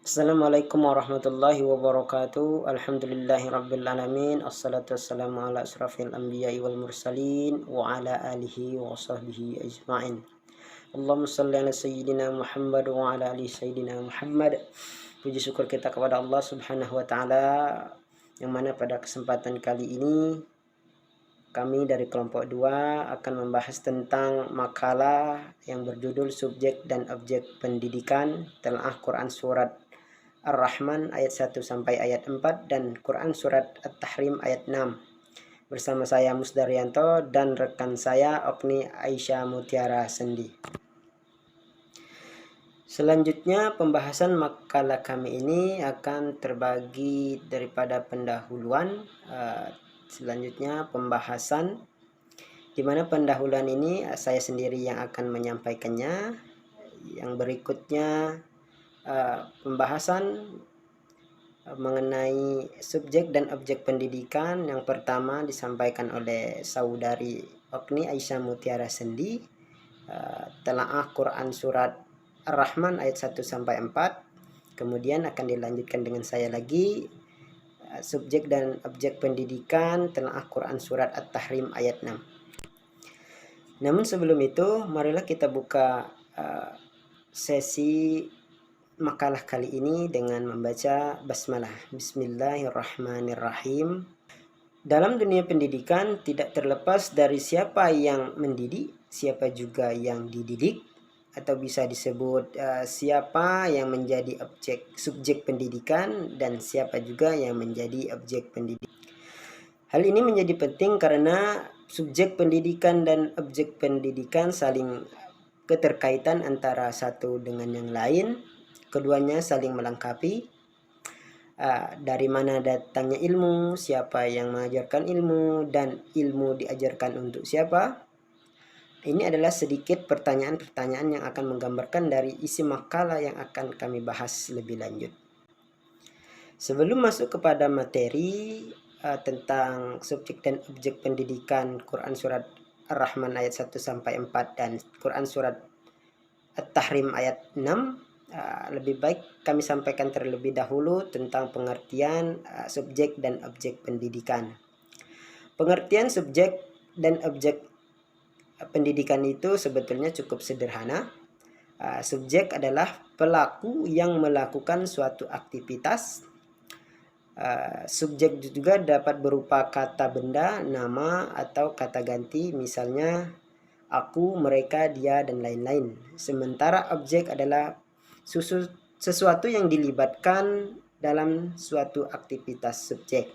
Assalamualaikum warahmatullahi wabarakatuh. Alhamdulillahirrabbilalamin. Assalatu wassalamu ala asrafil anbiya'i wal mursalin wa ala alihi wa sahbihi ajma'in. Allahumma salli ala sayyidina Muhammad wa ala ali sayyidina Muhammad. Puji syukur kita kepada Allah subhanahu wa ta'ala, yang mana pada kesempatan kali ini kami dari kelompok 2 akan membahas tentang makalah yang berjudul Subjek dan Objek Pendidikan, Telaah Quran Surat Ar-Rahman ayat 1 sampai ayat 4 dan Quran Surat At-Tahrim ayat 6. Bersama saya Musdaryanto dan rekan saya Okni Aisyah Mutiara Sendi. Selanjutnya pembahasan makalah kami ini akan terbagi daripada pendahuluan. Selanjutnya pembahasan, di mana pendahuluan ini saya sendiri yang akan menyampaikannya. Yang berikutnya pembahasan mengenai subjek dan objek pendidikan. Yang pertama disampaikan oleh saudari Okni Aisyah Mutiara Sendi, telaah Quran Surat Ar-Rahman ayat 1 sampai 4. Kemudian akan dilanjutkan dengan saya lagi, subjek dan objek pendidikan, telaah Quran Surat At-Tahrim ayat 6. Namun sebelum itu, marilah kita buka sesi makalah kali ini dengan membaca basmalah. Bismillahirrahmanirrahim. Dalam dunia pendidikan tidak terlepas dari siapa yang mendidik, siapa juga yang dididik, atau bisa disebut siapa yang menjadi subjek pendidikan dan siapa juga yang menjadi objek pendidik. Hal ini menjadi penting karena subjek pendidikan dan objek pendidikan saling keterkaitan antara satu dengan yang lain. Keduanya saling melengkapi. Dari mana datangnya ilmu, siapa yang mengajarkan ilmu, dan ilmu diajarkan untuk siapa. Ini adalah sedikit pertanyaan-pertanyaan yang akan menggambarkan dari isi makalah yang akan kami bahas lebih lanjut. Sebelum masuk kepada materi tentang subjek dan objek pendidikan Quran Surat Ar-Rahman ayat 1 sampai 4 dan Quran Surat At-Tahrim ayat 6, lebih baik kami sampaikan terlebih dahulu tentang pengertian subjek dan objek pendidikan. Pengertian subjek dan objek pendidikan itu sebetulnya cukup sederhana. Subjek adalah pelaku yang melakukan suatu aktivitas. Subjek juga dapat berupa kata benda, nama, atau kata ganti, misalnya aku, mereka, dia, dan lain-lain. Sementara objek adalah sesuatu yang dilibatkan dalam suatu aktivitas subjek.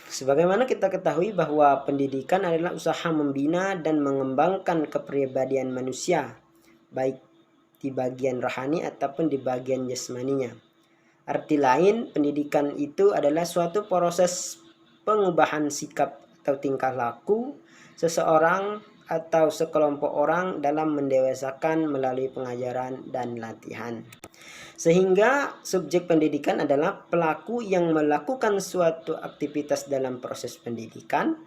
Sebagaimana kita ketahui bahwa pendidikan adalah usaha membina dan mengembangkan kepribadian manusia, baik di bagian rohani ataupun di bagian jasmaninya. Arti lain, pendidikan itu adalah suatu proses pengubahan sikap atau tingkah laku seseorang atau sekelompok orang dalam mendewasakan melalui pengajaran dan latihan. Sehingga subjek pendidikan adalah pelaku yang melakukan suatu aktivitas dalam proses pendidikan.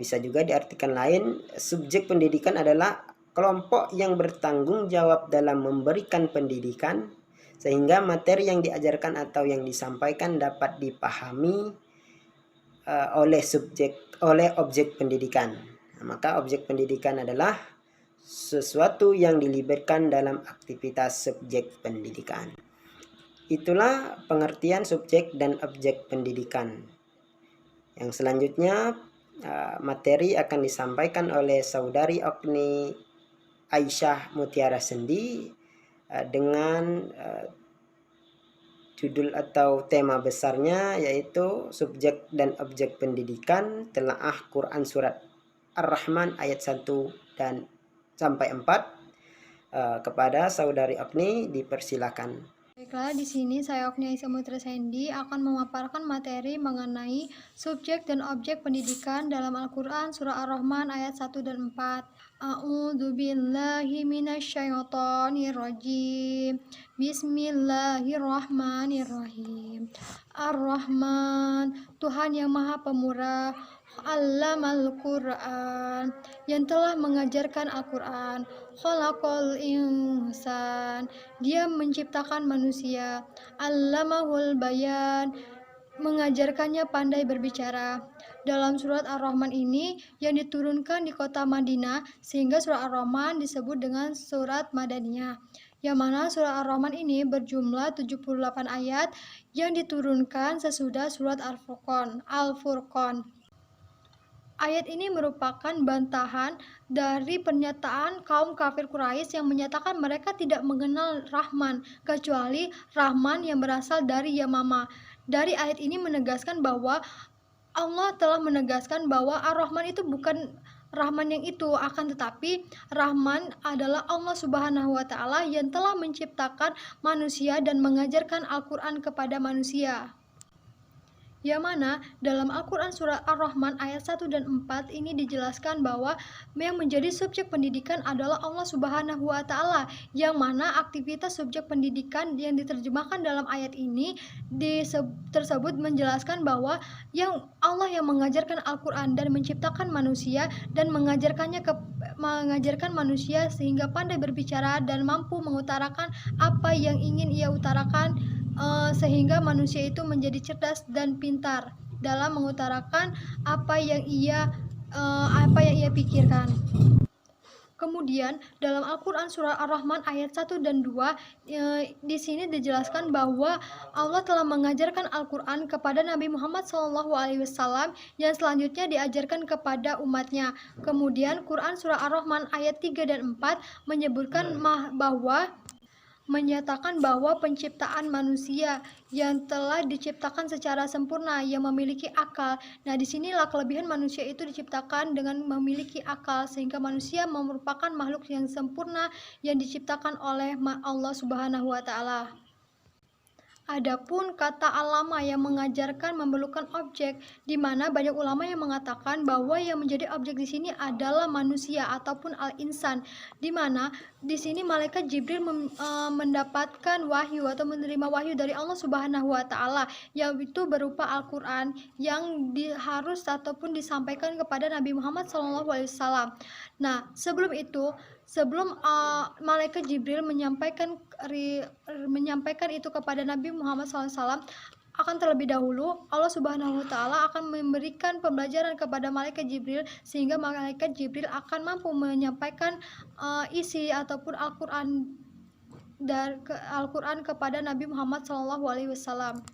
Bisa juga diartikan lain, subjek pendidikan adalah kelompok yang bertanggung jawab dalam memberikan pendidikan, sehingga materi yang diajarkan atau yang disampaikan dapat dipahami oleh objek pendidikan. Maka objek pendidikan adalah sesuatu yang dilibatkan dalam aktivitas subjek pendidikan. Itulah pengertian subjek dan objek pendidikan. Yang selanjutnya materi akan disampaikan oleh saudari Okni Aisyah Mutiara Sendi dengan judul atau tema besarnya yaitu subjek dan objek pendidikan, telaah Quran Surat Ar-Rahman ayat 1 dan sampai 4. Kepada saudari Okni dipersilakan. Baiklah, di sini saya Okni Aisyah Mutiara Sendi akan memaparkan materi mengenai subjek dan objek pendidikan dalam Al-Quran Surah Ar-Rahman ayat 1 dan 4. A'udzubillahi minasyaitonirrajim. Bismillahirrahmanirrahim. Ar-Rahman, Tuhan yang Maha Pemurah, Allamal Quran, yang telah mengajarkan Al-Quran, Khalaqal insan, pendidikan. Dia menciptakan manusia. Allamahul bayan, mengajarkannya pandai berbicara. Dalam surat Ar-Rahman ini yang diturunkan di kota Madinah, sehingga surat Ar-Rahman disebut dengan surat Madaniyah. Yang mana surat Ar-Rahman ini berjumlah 78 ayat yang diturunkan sesudah surat Al-Furqan. Ayat ini merupakan bantahan dari pernyataan kaum kafir Quraisy yang menyatakan mereka tidak mengenal Rahman kecuali Rahman yang berasal dari Yamama. Dari ayat ini menegaskan bahwa Allah telah menegaskan bahwa Ar-Rahman itu bukan Rahman yang itu, akan tetapi Rahman adalah Allah Subhanahu wa Ta'ala yang telah menciptakan manusia dan mengajarkan Al-Quran kepada manusia. Yang mana dalam Al-Quran surat Ar-Rahman ayat 1 dan 4 ini dijelaskan bahwa yang menjadi subjek pendidikan adalah Allah Subhanahu wa Ta'ala, yang mana aktivitas subjek pendidikan yang diterjemahkan dalam ayat ini tersebut menjelaskan bahwa yang Allah yang mengajarkan Al-Quran dan menciptakan manusia dan mengajarkan manusia sehingga pandai berbicara dan mampu mengutarakan apa yang ingin ia utarakan, sehingga manusia itu menjadi cerdas dan pintar dalam mengutarakan apa yang ia pikirkan. Kemudian dalam Al-Quran surah Ar-Rahman ayat 1 dan 2 di sini dijelaskan bahwa Allah telah mengajarkan Al-Quran kepada Nabi Muhammad SAW yang selanjutnya diajarkan kepada umatnya. Kemudian Quran surah Ar-Rahman ayat 3 dan 4 menyatakan bahwa penciptaan manusia yang telah diciptakan secara sempurna yang memiliki akal. Nah, disinilah kelebihan manusia itu diciptakan dengan memiliki akal, sehingga manusia merupakan makhluk yang sempurna yang diciptakan oleh Allah Subhanahu wa Ta'ala. Adapun kata alama yang mengajarkan memerlukan objek, di mana banyak ulama yang mengatakan bahwa yang menjadi objek di sini adalah manusia ataupun al-insan, di mana di sini malaikat Jibril mendapatkan wahyu atau menerima wahyu dari Allah Subhanahu wa Ta'ala, yaitu berupa Al-Quran yang harus ataupun disampaikan kepada Nabi Muhammad SAW. Nah, sebelum malaikat Jibril menyampaikan itu kepada Nabi Muhammad SAW, akan terlebih dahulu Allah Subhanahu wa Ta'ala akan memberikan pembelajaran kepada malaikat Jibril, sehingga malaikat Jibril akan mampu menyampaikan isi ataupun Al-Quran kepada Nabi Muhammad SAW.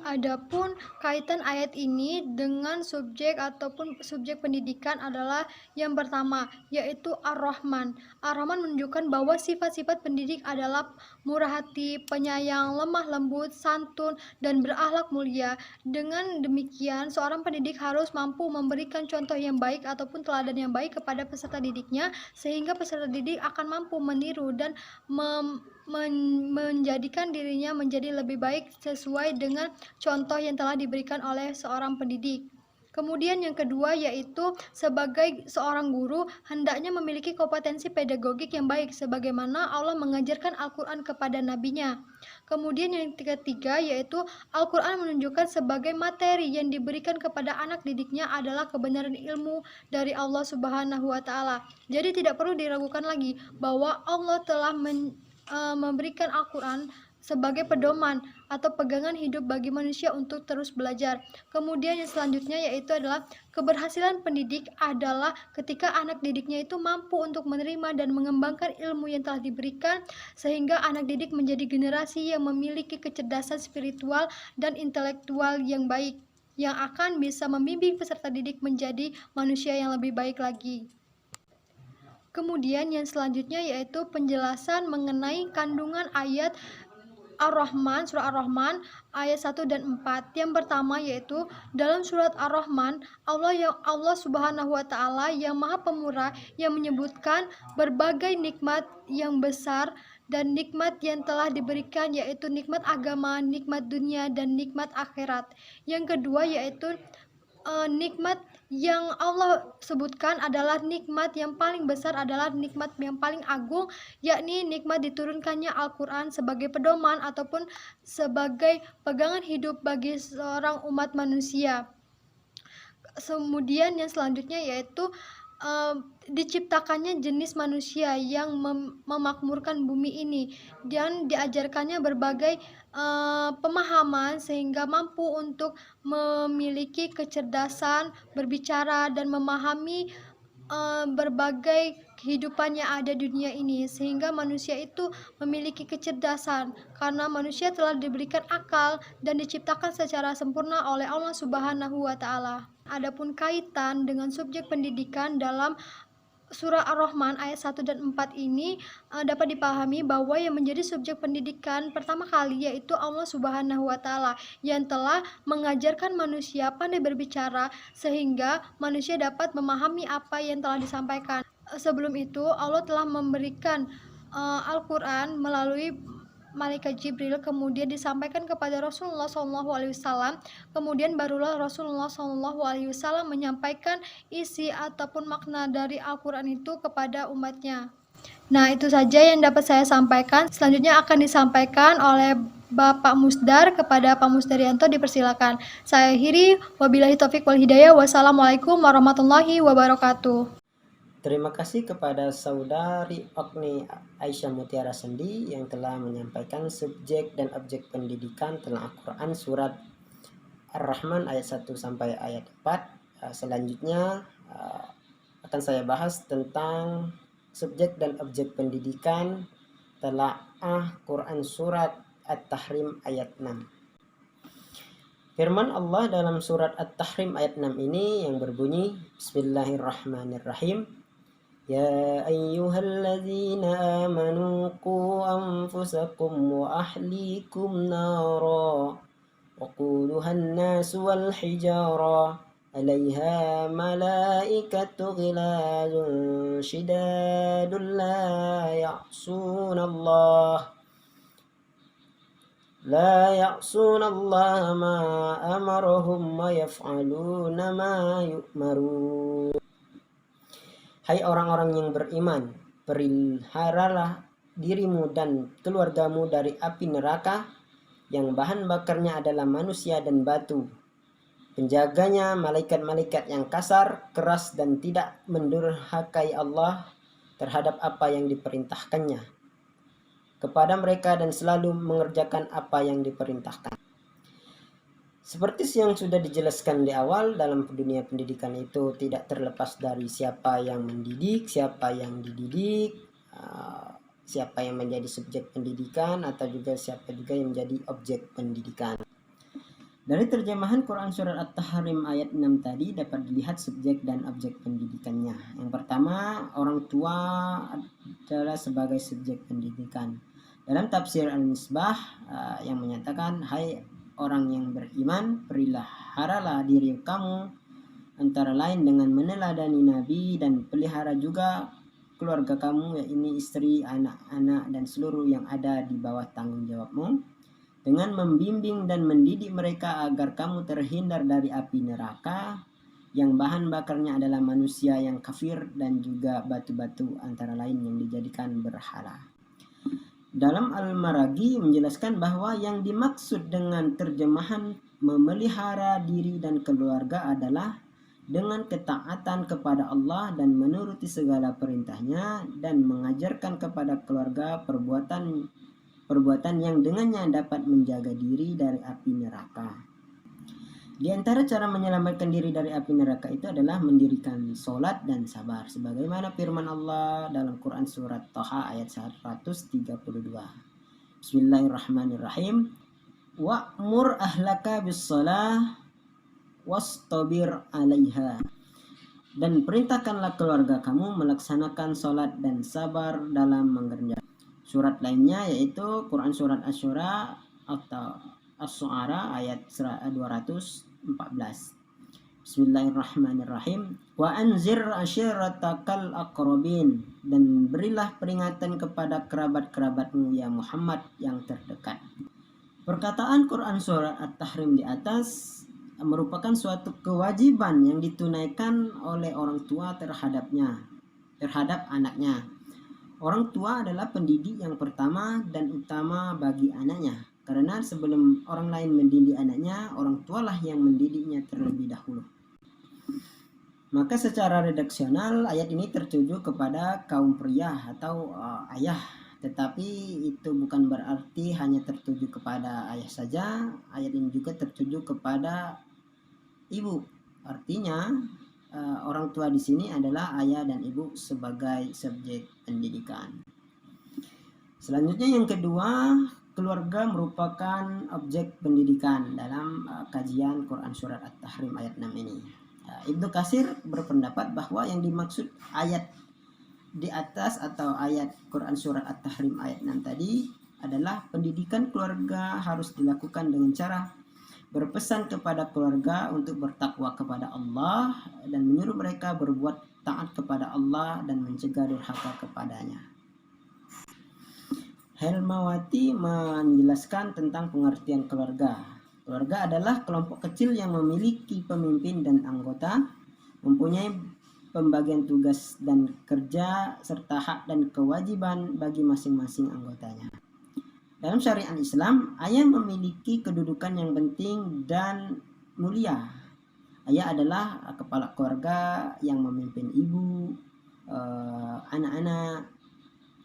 Adapun kaitan ayat ini dengan subjek ataupun subjek pendidikan adalah yang pertama, yaitu Ar-Rahman. Ar-Rahman menunjukkan bahwa sifat-sifat pendidik adalah murah hati, penyayang, lemah lembut, santun, dan berakhlak mulia. Dengan demikian, seorang pendidik harus mampu memberikan contoh yang baik ataupun teladan yang baik kepada peserta didiknya, sehingga peserta didik akan mampu meniru dan menjadikan dirinya menjadi lebih baik sesuai dengan contoh yang telah diberikan oleh seorang pendidik. Kemudian yang kedua, yaitu sebagai seorang guru hendaknya memiliki kompetensi pedagogik yang baik sebagaimana Allah mengajarkan Al-Quran kepada nabinya. Kemudian yang ketiga, yaitu Al-Quran menunjukkan sebagai materi yang diberikan kepada anak didiknya adalah kebenaran ilmu dari Allah Subhanahu wa Ta'ala. Jadi tidak perlu diragukan lagi bahwa Allah telah memberikan Al-Quran sebagai pedoman atau pegangan hidup bagi manusia untuk terus belajar. Kemudian yang selanjutnya yaitu adalah keberhasilan pendidik adalah ketika anak didiknya itu mampu untuk menerima dan mengembangkan ilmu yang telah diberikan, sehingga anak didik menjadi generasi yang memiliki kecerdasan spiritual dan intelektual yang baik, yang akan bisa membimbing peserta didik menjadi manusia yang lebih baik lagi. Kemudian yang selanjutnya yaitu penjelasan mengenai kandungan ayat Ar-Rahman, surah Ar-Rahman ayat 1 dan 4. Yang pertama yaitu dalam surat Ar-Rahman, Allah Subhanahu wa Ta'ala yang Maha Pemurah yang menyebutkan berbagai nikmat yang besar dan nikmat yang telah diberikan, yaitu nikmat agama, nikmat dunia, dan nikmat akhirat. Yang kedua yaitu nikmat yang Allah sebutkan adalah nikmat yang paling besar, adalah nikmat yang paling agung, yakni nikmat diturunkannya Al-Quran sebagai pedoman ataupun sebagai pegangan hidup bagi seorang umat manusia. Kemudian yang selanjutnya yaitu diciptakannya jenis manusia yang memakmurkan bumi ini dan diajarkannya berbagai pemahaman sehingga mampu untuk memiliki kecerdasan berbicara dan memahami berbagai kehidupan yang ada di dunia ini, sehingga manusia itu memiliki kecerdasan karena manusia telah diberikan akal dan diciptakan secara sempurna oleh Allah Subhanahu wa Ta'ala. Adapun kaitan dengan subjek pendidikan dalam Surah Ar-Rahman ayat 1 dan 4 ini dapat dipahami bahwa yang menjadi subjek pendidikan pertama kali yaitu Allah Subhanahu wa Ta'ala yang telah mengajarkan manusia pandai berbicara sehingga manusia dapat memahami apa yang telah disampaikan. Sebelum itu Allah telah memberikan Al-Quran melalui malaikat Jibril, kemudian disampaikan kepada Rasulullah SAW, kemudian barulah Rasulullah SAW menyampaikan isi ataupun makna dari Al-Quran itu kepada umatnya. Nah, itu saja yang dapat saya sampaikan. Selanjutnya akan disampaikan oleh Bapak Musdar kepada Pak Musdaryanto, dipersilakan. Saya akhiri, wabillahi taufik wal hidayah, wassalamualaikum warahmatullahi wabarakatuh. Terima kasih kepada Saudari Okni Aisyah Mutiara Sendi yang telah menyampaikan subjek dan objek pendidikan tentang Al-Quran surat Ar-Rahman ayat 1 sampai ayat 4. Selanjutnya akan saya bahas tentang subjek dan objek pendidikan telaah Quran surat At-Tahrim ayat 6. Firman Allah dalam surat At-Tahrim ayat 6 ini yang berbunyi, Bismillahirrahmanirrahim. Ya ayyuhalladzina amanu qu anfusakum wa ahlikum nara waquduhan nasu wal hijara alaiha malaikatu ghilazun shidadun la ya'sunallaha ma amarahum wa yaf'aluna ma yu'marun. Hai orang-orang yang beriman, peliharalah dirimu dan keluargamu dari api neraka yang bahan bakarnya adalah manusia dan batu. Penjaganya malaikat-malaikat yang kasar, keras dan tidak mendurhakai Allah terhadap apa yang diperintahkannya kepada mereka dan selalu mengerjakan apa yang diperintahkan. Seperti yang sudah dijelaskan di awal, dalam dunia pendidikan itu tidak terlepas dari siapa yang mendidik, siapa yang dididik, siapa yang menjadi subjek pendidikan, atau juga siapa juga yang menjadi objek pendidikan. Dari terjemahan Quran surat At-Tahrim ayat 6 tadi dapat dilihat subjek dan objek pendidikannya. Yang pertama, orang tua adalah sebagai subjek pendidikan. Dalam tafsir Al-Misbah yang menyatakan, hai orang yang beriman, peliharalah diri kamu antara lain dengan meneladani Nabi dan pelihara juga keluarga kamu, yaitu istri, anak-anak dan seluruh yang ada di bawah tanggung jawabmu, dengan membimbing dan mendidik mereka agar kamu terhindar dari api neraka yang bahan bakarnya adalah manusia yang kafir dan juga batu-batu antara lain yang dijadikan berhala. Dalam Al-Maraghi menjelaskan bahwa yang dimaksud dengan terjemahan memelihara diri dan keluarga adalah dengan ketaatan kepada Allah dan menuruti segala perintahnya dan mengajarkan kepada keluarga perbuatan yang dengannya dapat menjaga diri dari api neraka. Di antara cara menyelamatkan diri dari api neraka itu adalah mendirikan sholat dan sabar, sebagaimana firman Allah dalam Quran surat Thaha ayat 132. Bismillahirrahmanirrahim. Wa'mur ahlaka bis-shalah wastabir 'alaiha. Dan perintahkanlah keluarga kamu melaksanakan sholat dan sabar dalam mengerjakan. Surat lainnya yaitu Quran surat Asy-Syura atau Asy-Syu'ara ayat 214. Bismillahirrahmanirrahim. Wa anzir ashiratakal aqrabin, dan berilah peringatan kepada kerabat-kerabatmu ya Muhammad yang terdekat. Perkataan Quran surat At-Tahrim di atas merupakan suatu kewajiban yang ditunaikan oleh orang tua terhadap anaknya. Orang tua adalah pendidik yang pertama dan utama bagi anaknya, karena sebelum orang lain mendidik anaknya, orang tualah yang mendidiknya terlebih dahulu. Maka secara redaksional ayat ini tertuju kepada kaum pria atau ayah, tetapi itu bukan berarti hanya tertuju kepada ayah saja. Ayat ini juga tertuju kepada ibu. Artinya orang tua di sini adalah ayah dan ibu sebagai subjek pendidikan. Selanjutnya yang kedua, keluarga merupakan objek pendidikan dalam kajian Quran Surat At-Tahrim ayat 6 ini. Ibnu Katsir berpendapat bahwa yang dimaksud ayat di atas atau ayat Quran Surat At-Tahrim ayat 6 tadi adalah pendidikan keluarga harus dilakukan dengan cara berpesan kepada keluarga untuk bertakwa kepada Allah dan menyuruh mereka berbuat taat kepada Allah dan mencegah durhaka kepadanya. Helmawati menjelaskan tentang pengertian keluarga. Keluarga adalah kelompok kecil yang memiliki pemimpin dan anggota, mempunyai pembagian tugas dan kerja, serta hak dan kewajiban bagi masing-masing anggotanya. Dalam syariat Islam, ayah memiliki kedudukan yang penting dan mulia. Ayah adalah kepala keluarga yang memimpin ibu, anak-anak,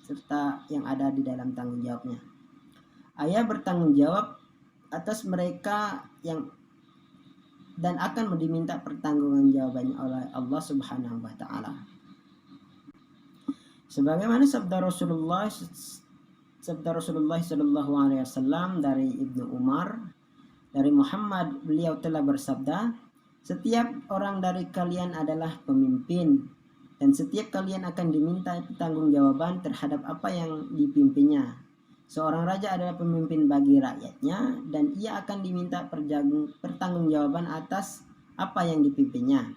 serta yang ada di dalam tanggung jawabnya. Ayah bertanggung jawab atas mereka yang dan akan diminta pertanggungjawabannya oleh Allah Subhanahu wa taala. Sebagaimana sabda Rasulullah sallallahu alaihi wasallam dari Ibnu Umar dari Muhammad, beliau telah bersabda, setiap orang dari kalian adalah pemimpin dan setiap kalian akan diminta pertanggungjawaban terhadap apa yang dipimpinnya. Seorang raja adalah pemimpin bagi rakyatnya dan ia akan diminta pertanggungjawaban atas apa yang dipimpinnya.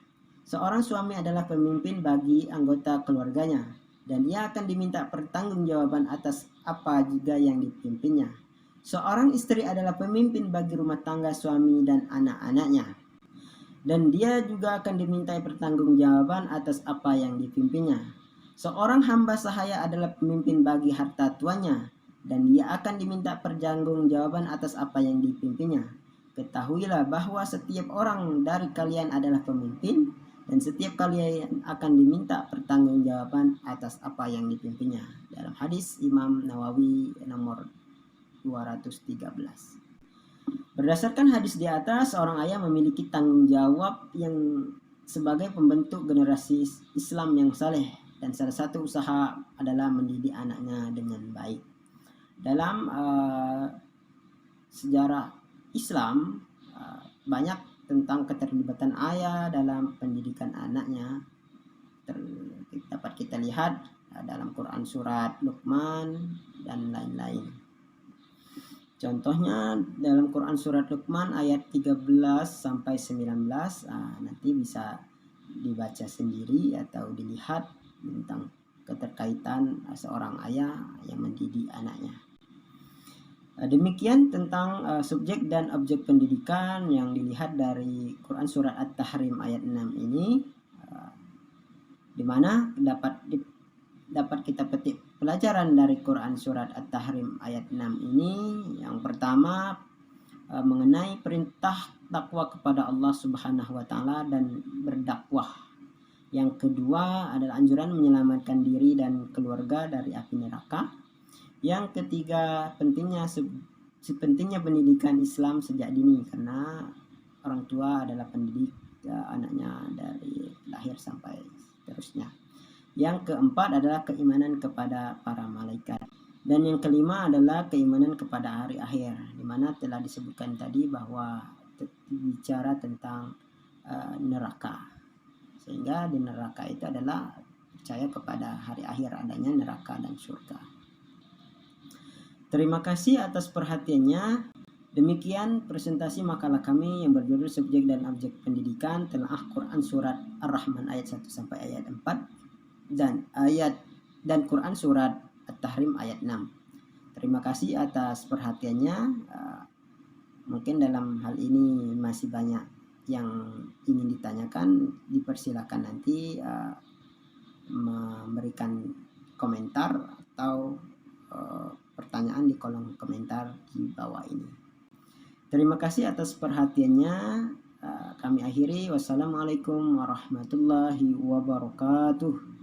Seorang suami adalah pemimpin bagi anggota keluarganya dan ia akan diminta pertanggungjawaban atas apa juga yang dipimpinnya. Seorang istri adalah pemimpin bagi rumah tangga suami dan anak-anaknya dan dia juga akan dimintai pertanggungjawaban atas apa yang dipimpinnya. Seorang hamba sahaya adalah pemimpin bagi harta tuannya dan dia akan diminta pertanggungjawaban atas apa yang dipimpinnya. Ketahuilah bahwa setiap orang dari kalian adalah pemimpin dan setiap kalian akan diminta pertanggungjawaban atas apa yang dipimpinnya. Dalam hadis Imam Nawawi nomor 213. Berdasarkan hadis di atas, seorang ayah memiliki tanggung jawab yang sebagai pembentuk generasi Islam yang saleh dan salah satu usaha adalah mendidik anaknya dengan baik. Dalam sejarah Islam banyak tentang keterlibatan ayah dalam pendidikan anaknya. Dapat kita lihat dalam Quran surat Luqman dan lain-lain. Contohnya dalam Quran surat Luqman ayat 13 sampai 19 nanti bisa dibaca sendiri atau dilihat tentang keterkaitan seorang ayah yang mendidik anaknya. Demikian tentang subjek dan objek pendidikan yang dilihat dari Quran surat At-Tahrim ayat 6 ini, di mana dapat kita petik pelajaran dari Quran surat At-Tahrim ayat 6 ini. Yang pertama mengenai perintah takwa kepada Allah Subhanahu wa taala dan berdakwah. Yang kedua adalah anjuran menyelamatkan diri dan keluarga dari api neraka. Yang ketiga pentingnya pendidikan Islam sejak dini karena orang tua adalah pendidik anaknya dari lahir sampai seterusnya. Yang keempat adalah keimanan kepada para malaikat. Dan yang kelima adalah keimanan kepada hari akhir, di mana telah disebutkan tadi bahwa bicara tentang neraka. Sehingga di neraka itu adalah percaya kepada hari akhir, adanya neraka dan surga. Terima kasih atas perhatiannya. Demikian presentasi makalah kami yang berjudul Subjek dan Objek Pendidikan Telaah Quran Surat Ar-Rahman ayat 1 sampai ayat 4 dan Quran surat At-Tahrim ayat 6. Terima kasih atas perhatiannya. Mungkin dalam hal ini masih banyak yang ingin ditanyakan, dipersilakan nanti memberikan komentar atau pertanyaan di kolom komentar di bawah ini. Terima kasih atas perhatiannya. kami akhiri. Wassalamualaikum warahmatullahi wabarakatuh.